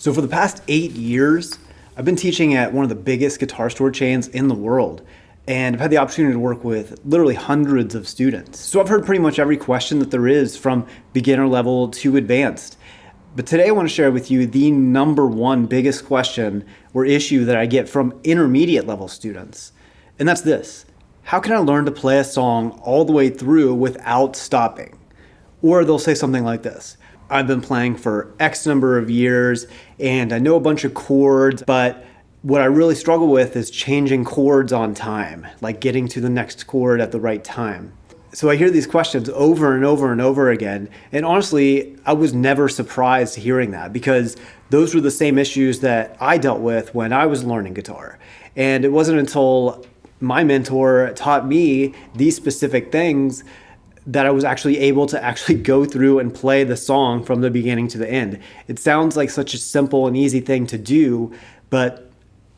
So for the past 8 years, I've been teaching at one of the biggest guitar store chains in the world. And I've had the opportunity to work with literally hundreds of students. So I've heard pretty much every question that there is from beginner level to advanced. But today I want to share with you the number one biggest question or issue that I get from intermediate level students. And that's this: how can I learn to play a song all the way through without stopping? Or they'll say something like this: I've been playing for X number of years and I know a bunch of chords, but what I really struggle with is changing chords on time, like getting to the next chord at the right time. So I hear these questions over and over and over again. And honestly, I was never surprised hearing that, because those were the same issues that I dealt with when I was learning guitar. And it wasn't until my mentor taught me these specific things that I was actually able to go through and play the song from the beginning to the end. It sounds like such a simple and easy thing to do, but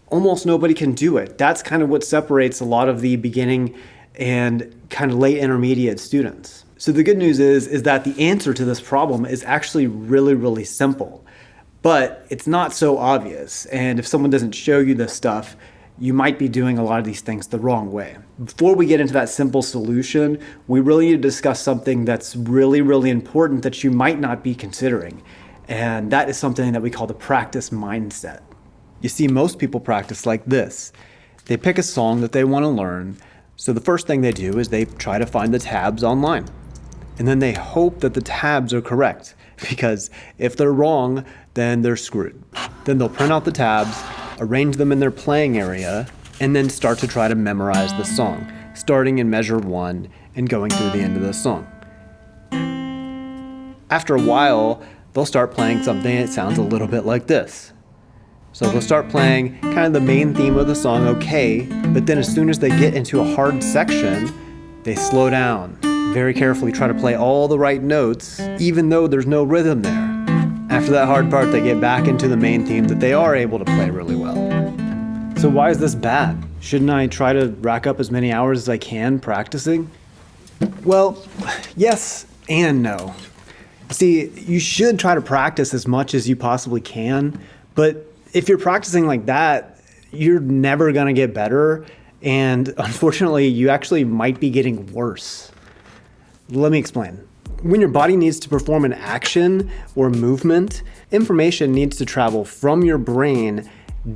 almost nobody can do it. That's kind of what separates a lot of the beginning and kind of late intermediate students. So the good news is that the answer to this problem is actually really, really simple, but it's not so obvious. And if someone doesn't show you this stuff, you might be doing a lot of these things the wrong way. Before we get into that simple solution, we really need to discuss something that's really, really important that you might not be considering. And that is something that we call the practice mindset. You see, most people practice like this. They pick a song that they want to learn. So the first thing they do is they try to find the tabs online. And then they hope that the tabs are correct, because if they're wrong, then they're screwed. Then they'll print out the tabs, arrange them in their playing area, and then start to try to memorize the song, starting in measure 1 and going through the end of the song. After a while, they'll start playing something that sounds a little bit like this. So they'll start playing kind of the main theme of the song okay, but then as soon as they get into a hard section, they slow down, very carefully try to play all the right notes, even though there's no rhythm there. After that hard part, they get back into the main theme that they are able to play really well. So why is this bad? Shouldn't I try to rack up as many hours as I can practicing? Well, yes and no. See, you should try to practice as much as you possibly can, but if you're practicing like that, you're never gonna get better, and unfortunately, you actually might be getting worse. Let me explain. When your body needs to perform an action or movement, information needs to travel from your brain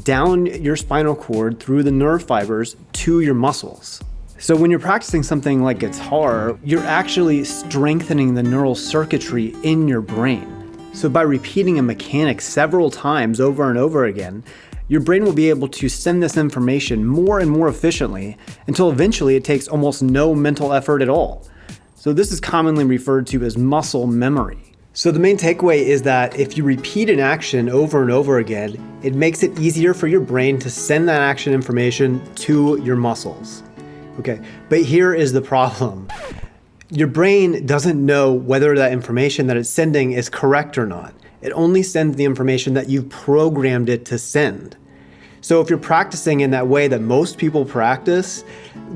down your spinal cord through the nerve fibers to your muscles. So when you're practicing something like guitar, you're actually strengthening the neural circuitry in your brain. So by repeating a mechanic several times over and over again, your brain will be able to send this information more and more efficiently until eventually it takes almost no mental effort at all. So this is commonly referred to as muscle memory. So the main takeaway is that if you repeat an action over and over again, it makes it easier for your brain to send that action information to your muscles. Okay, but here is the problem. Your brain doesn't know whether that information that it's sending is correct or not. It only sends the information that you've programmed it to send. So if you're practicing in that way that most people practice,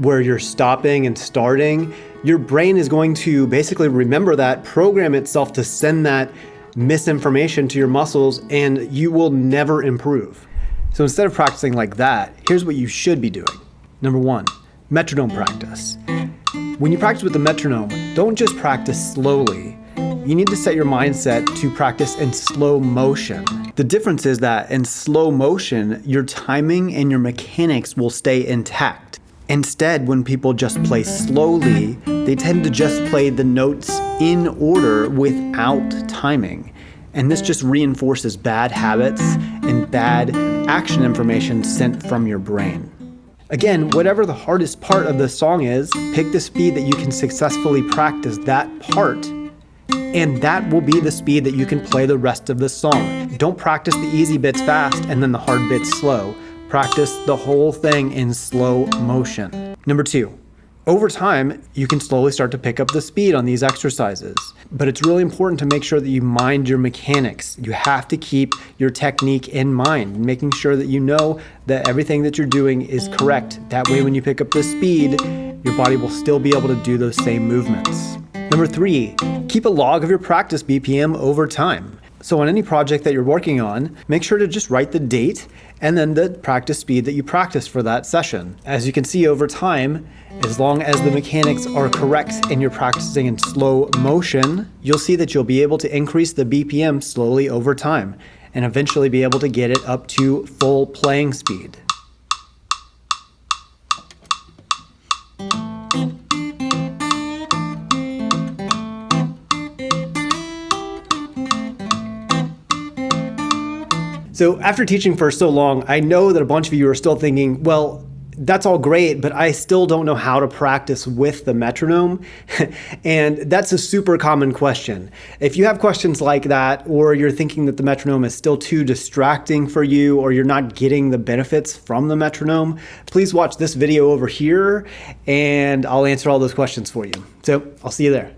where you're stopping and starting, your brain is going to basically remember that, program itself to send that misinformation to your muscles, and you will never improve. So instead of practicing like that, here's what you should be doing. Number 1, metronome practice. When you practice with the metronome, don't just practice slowly. You need to set your mindset to practice in slow motion. The difference is that in slow motion, your timing and your mechanics will stay intact. Instead, when people just play slowly, they tend to just play the notes in order without timing. And this just reinforces bad habits and bad action information sent from your brain. Again, whatever the hardest part of the song is, pick the speed that you can successfully practice that part, and that will be the speed that you can play the rest of the song. Don't practice the easy bits fast and then the hard bits slow. Practice the whole thing in slow motion. Number 2, over time, you can slowly start to pick up the speed on these exercises. But it's really important to make sure that you mind your mechanics. You have to keep your technique in mind, making sure that you know that everything that you're doing is correct. That way, when you pick up the speed, your body will still be able to do those same movements. Number 3, keep a log of your practice BPM over time. So on any project that you're working on, make sure to just write the date and then the practice speed that you practiced for that session. As you can see over time, as long as the mechanics are correct and you're practicing in slow motion, you'll see that you'll be able to increase the BPM slowly over time and eventually be able to get it up to full playing speed. So after teaching for so long, I know that a bunch of you are still thinking, well, that's all great, but I still don't know how to practice with the metronome. And that's a super common question. If you have questions like that, or you're thinking that the metronome is still too distracting for you, or you're not getting the benefits from the metronome, please watch this video over here and I'll answer all those questions for you. So I'll see you there.